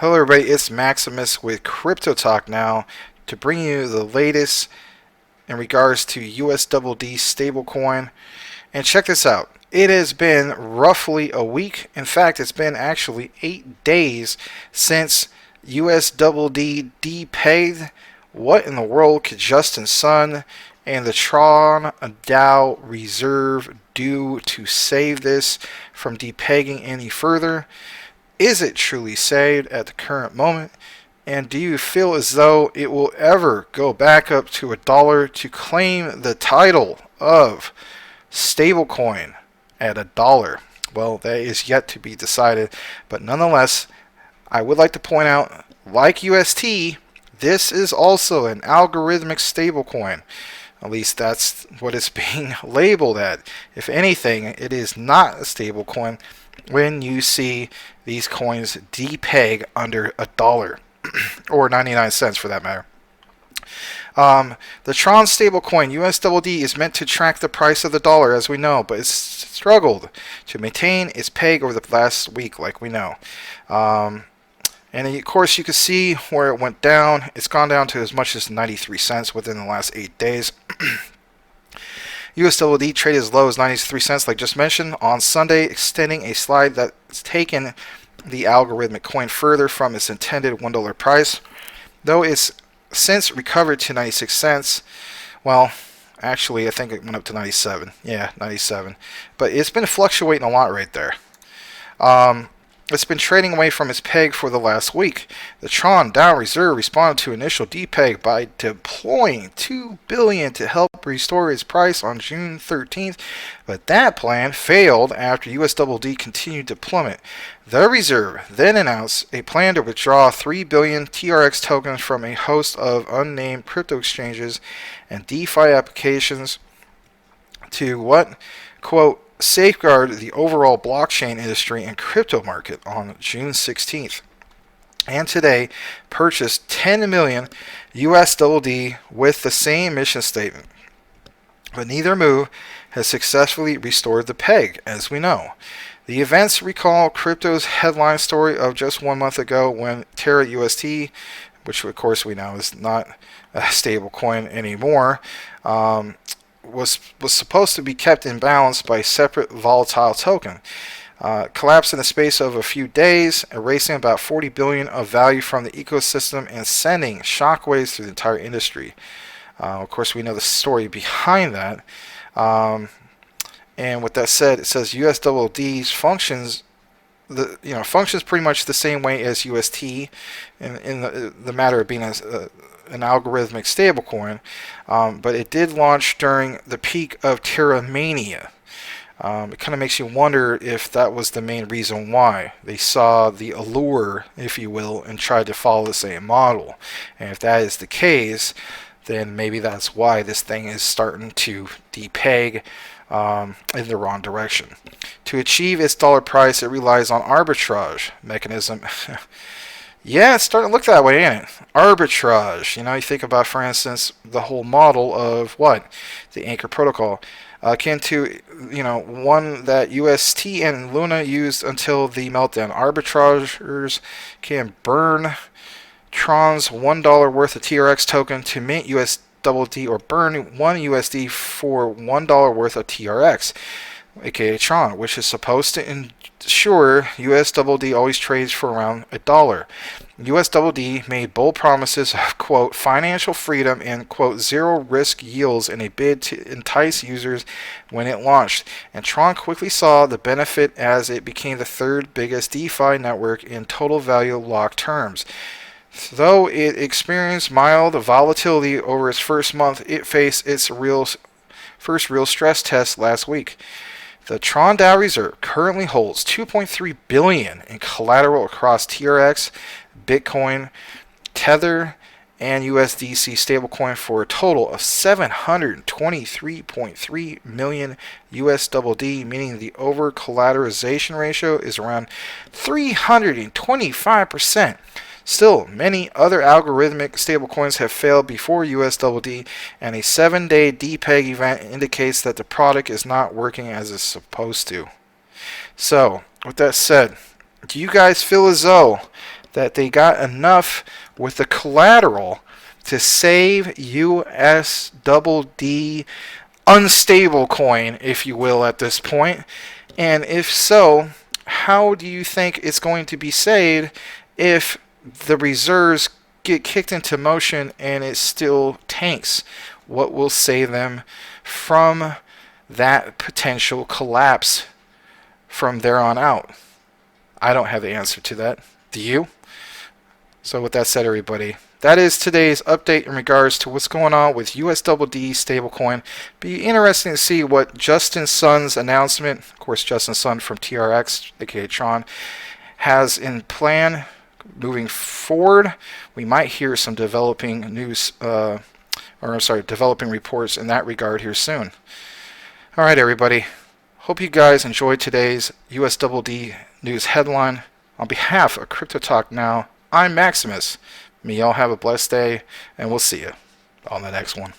Hello everybody, it's Maximus with Crypto Talk now to bring you the latest in regards to USDD stablecoin. And check this out. It has been roughly a week. In fact, it's been actually 8 days since USDD depegged. What in the world could Justin Sun and the Tron DoW Reserve do to save this from depegging any further? Is it truly saved at the current moment? And do you feel as though it will ever go back up to $1 to claim the title of stablecoin at $1? Well, that is yet to be decided. But nonetheless, I would like to point out, like UST, this is also an algorithmic stablecoin. At least that's what it's being labeled at. If anything, it is not a stablecoin when you see these coins depeg under $1 or 99 cents for that matter. The Tron stablecoin USDD is meant to track the price of the dollar, as we know, but it's struggled to maintain its peg over the last week, like we know. And of course, you can see where it went down. It's gone down to as much as 93 cents within the last 8 days. USDD traded as low as 93 cents, like just mentioned, on Sunday, extending a slide that's taken the algorithmic coin further from its intended $1 price. Though it's since recovered to 96 cents, well, actually, I think it went up to 97. Yeah, 97. But it's been fluctuating a lot right there. It's been trading away from its peg for the last week. The Tron DoW Reserve responded to initial depeg by deploying $2 billion to help restore its price on June 13th, but that plan failed after USDD continued to plummet. The Reserve then announced a plan to withdraw 3 billion TRX tokens from a host of unnamed crypto exchanges and DeFi applications to what, quote, safeguard the overall blockchain industry and crypto market on June 16th. And today purchased 10 million USDD with the same mission statement. But neither move has successfully restored the peg, as we know. The events recall crypto's headline story of just 1 month ago when Terra UST, which of course we know is not a stable coin anymore, was supposed to be kept in balance by a separate volatile token. Collapsed in the space of a few days, erasing about 40 billion of value from the ecosystem and sending shockwaves through the entire industry. Of course, we know the story behind that. And with that said, it says USDD's functions. Functions pretty much the same way as UST in the matter of being an algorithmic stablecoin, but it did launch during the peak of Terra Mania. It kind of makes you wonder if that was the main reason why they saw the allure, if you will, and tried to follow the same model. And if that is the case, then maybe that's why this thing is starting to depeg in the wrong direction. To achieve its dollar price, it relies on arbitrage mechanism. Yeah, it's starting to look that way, ain't it? Arbitrage. You think about, for instance, the whole model of what? The Anchor Protocol. Akin to, one that UST and Luna used until the meltdown. Arbitragers can burn Tron's $1 worth of TRX token to mint USDD or burn 1 USD for $1 worth of TRX, aka Tron, which is supposed to ensure USDD always trades for around $1. USDD made bold promises of, quote, financial freedom and, quote, zero risk yields in a bid to entice users when it launched, and Tron quickly saw the benefit as it became the third biggest DeFi network in total value locked terms. Though it experienced mild volatility over its first month, it faced its first real stress test last week. The Tron DoW Reserve currently holds $2.3 billion in collateral across TRX, Bitcoin, Tether, and USDC stablecoin for a total of 723.3 million USDD, meaning the over collateralization ratio is around 325%. Still, many other algorithmic stablecoins have failed before USDD, and a 7-day depeg event indicates that the product is not working as it's supposed to. So, with that said, do you guys feel as though that they got enough with the collateral to save USDD unstable coin, if you will, at this point? And if so, how do you think it's going to be saved if the reserves get kicked into motion and it still tanks? What will save them from that potential collapse from there on out? I don't have the answer to that. Do you? So with that said, everybody, that is today's update in regards to what's going on with USDD stablecoin. Be interesting to see what Justin Sun's announcement, of course Justin Sun from TRX, aka Tron, has in plan moving forward. We might hear some developing news, developing reports in that regard here soon. All right, everybody. Hope you guys enjoyed today's USDD news headline. On behalf of Crypto Talk Now, I'm Maximus. May y'all have a blessed day, and we'll see you on the next one.